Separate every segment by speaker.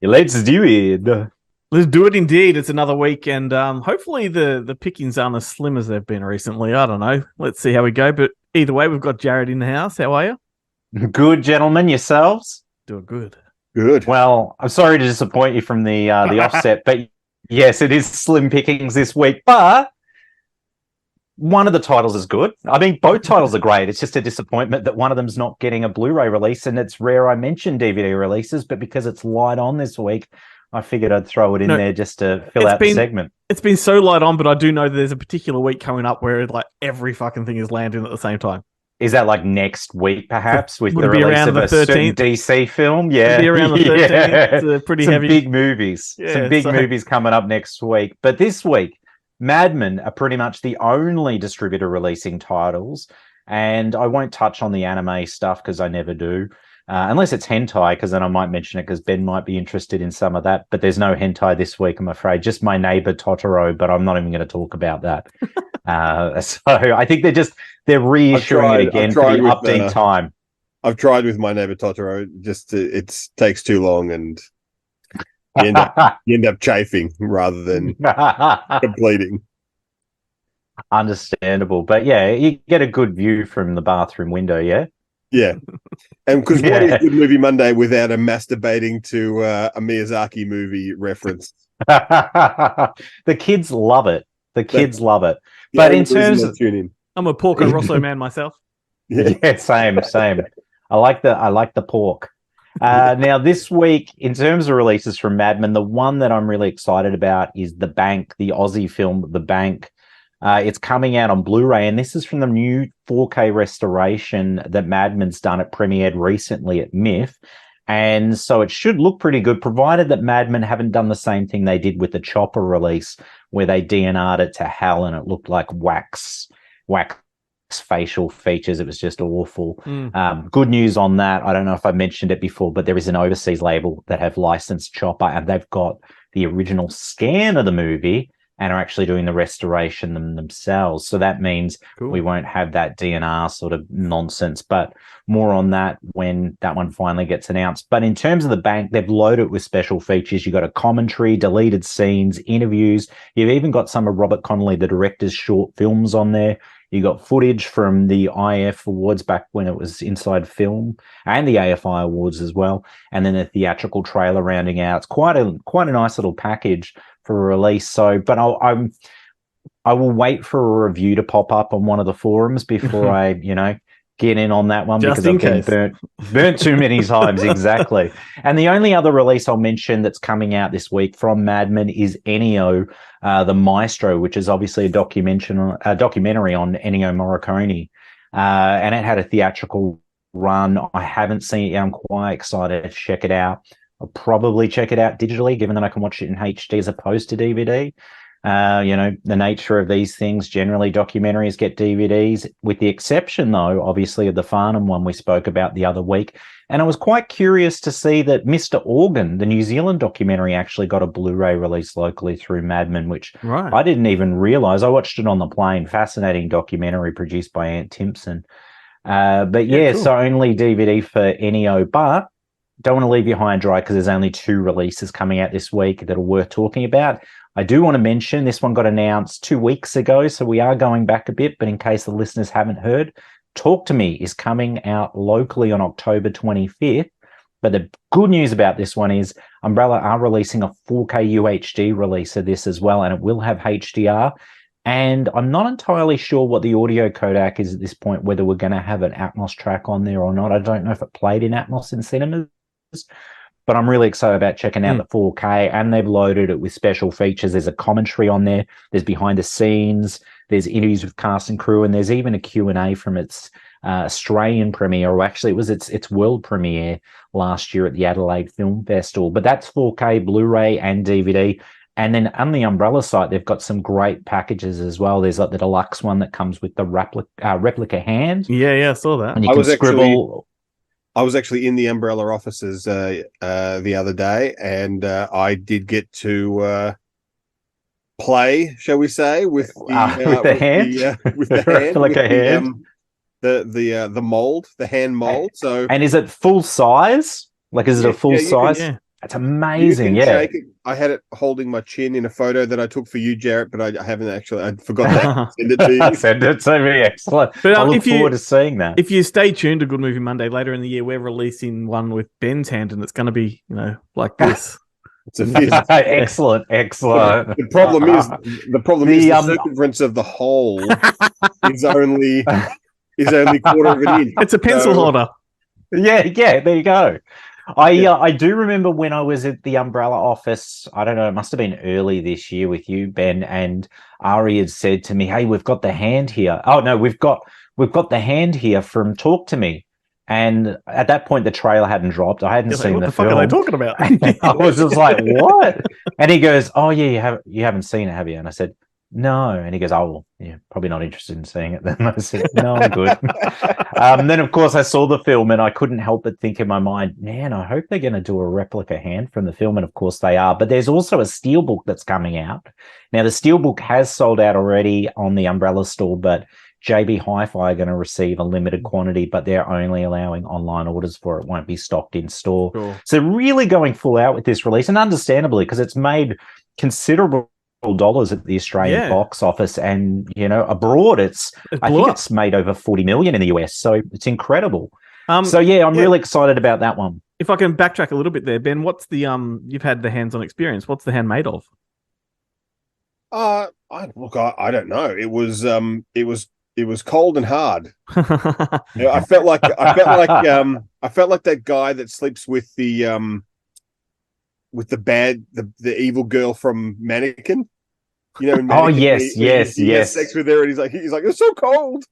Speaker 1: Let's do it.
Speaker 2: Let's do it indeed. It's another week, and hopefully the pickings aren't as slim as they've been recently. I don't know. Let's see how we go. But either way, we've got Jarret in the house. How are you?
Speaker 1: Good, gentlemen, yourselves.
Speaker 2: Doing good.
Speaker 3: Good.
Speaker 1: Well, I'm sorry to disappoint you from the offset, but yes, it is slim pickings this week. But one of the titles is good. I mean, both titles are great. It's just a disappointment that one of them's not getting a Blu-ray release, and it's rare I mention DVD releases, but because it's light on this week, I figured I'd throw it in
Speaker 2: No,
Speaker 1: there just to fill
Speaker 2: it's
Speaker 1: out the
Speaker 2: been
Speaker 1: segment.
Speaker 2: it's been so light on, but I do know that there's a particular week coming up where like every fucking thing is landing at the same time.
Speaker 1: Is that like next week, perhaps, with
Speaker 2: Would
Speaker 1: the
Speaker 2: it be
Speaker 1: release
Speaker 2: around
Speaker 1: of
Speaker 2: the
Speaker 1: a certain
Speaker 2: 13th?
Speaker 1: DC film?
Speaker 2: It'd
Speaker 1: Yeah,
Speaker 2: be around the 13th.
Speaker 1: yeah.
Speaker 2: It's a pretty
Speaker 1: Some
Speaker 2: heavy.
Speaker 1: big movies. Some
Speaker 2: Yeah,
Speaker 1: big
Speaker 2: so
Speaker 1: movies coming up next week. But this week, Mad Men are pretty much the only distributor releasing titles. And I won't touch on the anime stuff because I never do. Unless it's hentai, because then I might mention it because Ben might be interested in some of that. But there's no hentai this week, I'm afraid. Just My Neighbor Totoro, but I'm not even going to talk about that. So I think they're reissuing it again for the update time.
Speaker 3: I've tried with My Neighbor Totoro. It takes too long, and you end up chafing rather than completing.
Speaker 1: Understandable, but yeah, you get a good view from the bathroom window. Yeah,
Speaker 3: Yeah, and because what is
Speaker 1: yeah.
Speaker 3: Good Movie Monday without a masturbating to a Miyazaki movie reference?
Speaker 1: The kids love it. The kids love it.
Speaker 3: The
Speaker 1: But
Speaker 3: only
Speaker 1: in
Speaker 3: reason
Speaker 1: terms
Speaker 3: they
Speaker 1: of
Speaker 3: tune in.
Speaker 2: I'm a Porco Rosso man myself.
Speaker 3: Yeah.
Speaker 1: yeah, same. I like the pork. Now this week, in terms of releases from Mad Men, the one that I'm really excited about is The Bank, the Aussie film, The Bank. It's coming out on Blu-ray, and this is from the new 4K restoration that Mad Men's done. It premiered recently at MIFF, and so it should look pretty good, provided that Mad Men haven't done the same thing they did with the Chopper release, where they DNR'd it to hell and it looked like wax facial features. It was just awful. Good news on that. I don't know if I mentioned it before, but there is an overseas label that have licensed Chopper, and they've got the original scan of the movie and are actually doing the restoration themselves. So that means
Speaker 2: Cool.
Speaker 1: we won't have that DNR sort of nonsense, but more on that when that one finally gets announced. But in terms of The Bank, they've loaded it with special features. You've got a commentary, deleted scenes, interviews. You've even got some of Robert Connolly, the director's short films on there. You got footage from the IF Awards back when it was Inside Film, and the AFI Awards as well, and then a theatrical trailer rounding out. It's quite a nice little package for a release. So, but I will wait for a review to pop up on one of the forums before I get in on that one,
Speaker 2: Just
Speaker 1: because
Speaker 2: in
Speaker 1: I've been burnt too many times. Exactly. And the only other release I'll mention that's coming out this week from Mad Men is Ennio, the Maestro, which is obviously a documentary on Ennio Morricone, and it had a theatrical run. I haven't seen it yet. I'm quite excited to check it out. I'll probably check it out digitally, given that I can watch it in HD as opposed to DVD. The nature of these things, generally documentaries get DVDs, with the exception, though, obviously, of the Farnham one we spoke about the other week. And I was quite curious to see that Mr. Organ, the New Zealand documentary, actually got a Blu-ray release locally through Mad Men, which
Speaker 2: Right.
Speaker 1: I didn't even realize. I watched it on the plane. Fascinating documentary produced by Ant Timpson. But yeah,
Speaker 2: cool.
Speaker 1: so only DVD for Ennio, but don't want to leave you high and dry because there's only 2 releases coming out this week that are worth talking about. I do want to mention this one got announced 2 weeks ago, so we are going back a bit, but in case the listeners haven't heard, Talk to Me is coming out locally on October 25th. But the good news about this one is Umbrella are releasing a 4K UHD release of this as well, and it will have HDR. And I'm not entirely sure what the audio codec is at this point, whether we're going to have an Atmos track on there or not. I don't know if it played in Atmos in cinemas, but I'm really excited about checking out the 4K, and they've loaded it with special features. There's a commentary on there. There's behind the scenes. There's interviews with cast and crew, and there's even a Q&A from its Australian premiere, or actually it was its world premiere last year at the Adelaide Film Festival. But that's 4K, Blu-ray, and DVD. And then on the Umbrella site, they've got some great packages as well. There's like the deluxe one that comes with the replica hand.
Speaker 2: Yeah, I saw that.
Speaker 1: And you can scribble.
Speaker 3: I was actually in the Umbrella offices the other day, and I did get to play, shall we say, with
Speaker 1: the hand,
Speaker 3: with the hand,
Speaker 1: replica hand,
Speaker 3: the mold, the hand mold. So,
Speaker 1: and is it full size? Like, is it a full size?
Speaker 2: Yeah.
Speaker 1: That's
Speaker 3: You
Speaker 1: amazing.
Speaker 3: can
Speaker 1: Yeah.
Speaker 3: shake it. I had it holding my chin in a photo that I took for you, Jarret, but I haven't actually. I forgot to send it to you.
Speaker 1: Send it to me. Excellent.
Speaker 2: But
Speaker 1: I look forward to seeing that.
Speaker 2: If you stay tuned to Good Movie Monday later in the year, we're releasing one with Ben's hand, and it's going to be, like this.
Speaker 3: It's a fist.
Speaker 1: Excellent.
Speaker 3: The problem is the circumference of the hole is only quarter of an inch.
Speaker 2: It's a pencil holder.
Speaker 1: Yeah, there you go. I do remember when I was at the Umbrella office, I don't know, it must have been early this year with you, Ben, and Ari had said to me, "Hey, we've got the hand here." Oh no, we've got the hand here from Talk to Me. And at that point, the trailer hadn't dropped. I hadn't seen
Speaker 2: what
Speaker 1: the
Speaker 2: fuck
Speaker 1: film.
Speaker 2: are they talking about?
Speaker 1: I was just like, "What?" And he goes, "Oh yeah, you haven't seen it, have you?" And I said, "No." And he goes, "Oh, well, yeah, probably not interested in seeing it." Then I said, "No, I'm good." Then of course I saw the film, and I couldn't help but think in my mind, "Man, I hope they're going to do a replica hand from the film." And of course they are. But there's also a steelbook that's coming out. Now the steelbook has sold out already on the Umbrella store, but JB Hi-Fi are going to receive a limited quantity, but they're only allowing online orders for it. Won't be stocked in store.
Speaker 2: Cool.
Speaker 1: So really going full out with this release, and understandably, because it's made considerable dollars at the Australian box office, and abroad I think it's made over 40 million in the US, so it's incredible. I'm really excited about that one.
Speaker 2: If I can backtrack a little bit there, Ben, what's the you've had the hands-on experience, what's the hand made of?
Speaker 3: I don't know. It was cold and hard. I felt like that guy that sleeps with the evil girl from Mannequin.
Speaker 1: Mannequin, he has
Speaker 3: sex with her, and he's like, it's so cold.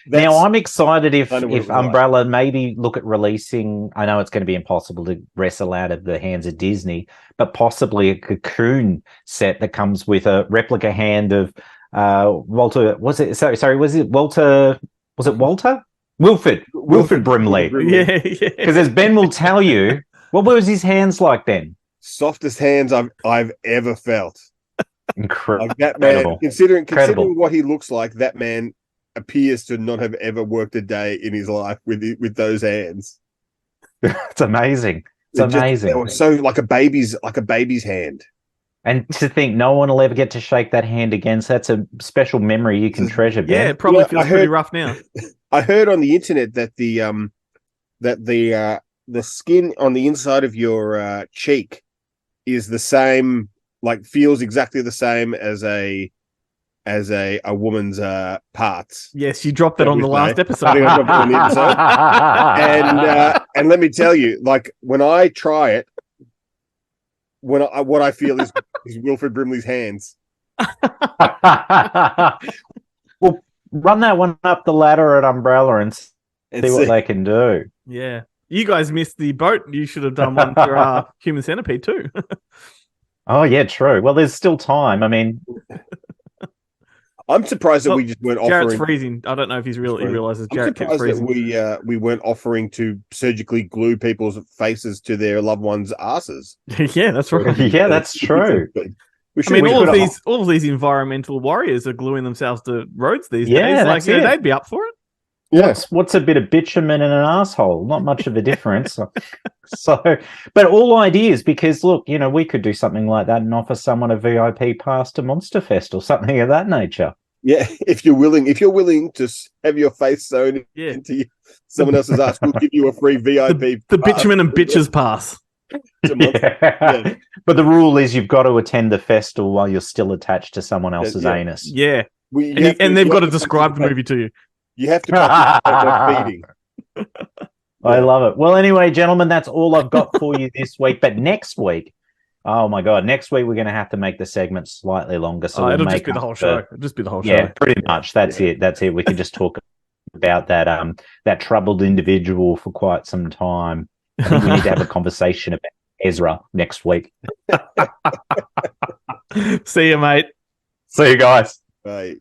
Speaker 1: Now I'm excited if Umbrella maybe look at releasing. I know it's going to be impossible to wrestle out of the hands of Disney, but possibly a Cocoon set that comes with a replica hand of Walter. Was it? Sorry. Was it Walter? Was it Walter? Wilford Brimley.
Speaker 2: Yeah.
Speaker 1: Because as Ben will tell you, what was his hands like, Ben?
Speaker 3: Softest hands I've ever felt.
Speaker 1: Incredible.
Speaker 3: Like that man, considering what he looks like, that man appears to not have ever worked a day in his life with those hands.
Speaker 1: It's amazing. It's amazing.
Speaker 3: It was so like a baby's hand.
Speaker 1: And to think no one will ever get to shake that hand again. So that's a special memory you can treasure, Ben.
Speaker 2: Yeah, it probably feels pretty rough now.
Speaker 3: I heard on the internet that the skin on the inside of your cheek is the same, like feels exactly the same as a woman's parts.
Speaker 2: Yes, you dropped that on the last episode.
Speaker 3: And let me tell you, like when I try it, what I feel is Wilford Brimley's hands.
Speaker 1: Well, run that one up the ladder at Umbrella and see what they can do.
Speaker 2: Yeah. You guys missed the boat. You should have done one for Human Centipede too.
Speaker 1: Oh, yeah, true. Well, there's still time. I mean...
Speaker 3: I'm surprised that we just weren't offering...
Speaker 2: Jarret's freezing. I don't know if he realizes Jarret kept freezing.
Speaker 3: That we weren't offering to surgically glue people's faces to their loved ones' asses.
Speaker 2: Yeah, that's right.
Speaker 1: Yeah, that's true.
Speaker 2: All of these environmental warriors are gluing themselves to roads these days. Like, they'd be up for it.
Speaker 1: Yes. What's a bit of bitumen and an asshole? Not much of a difference. But all ideas, because look, we could do something like that and offer someone a VIP pass to Monster Fest or something of that nature.
Speaker 3: Yeah, if you're willing to have your face sewn into someone else's ass, we'll give you a free VIP.
Speaker 2: The bitumen and bitches pass.
Speaker 1: Yeah. But the rule is you've got to attend the festival while you're still attached to someone else's anus.
Speaker 2: Yeah. And they've got to describe the movie to you.
Speaker 3: You have to participate feeding.
Speaker 1: I love it. Well, anyway, gentlemen, that's all I've got for you this week. But next week, oh my God, next week we're going to have to make the segment slightly longer. So
Speaker 2: it'll just be the whole show.
Speaker 1: Yeah, pretty much. That's it. That's it. We can just talk about that troubled individual for quite some time. I think we need to have a conversation about Ezra next week.
Speaker 2: See you, mate.
Speaker 1: See you guys.
Speaker 3: Bye.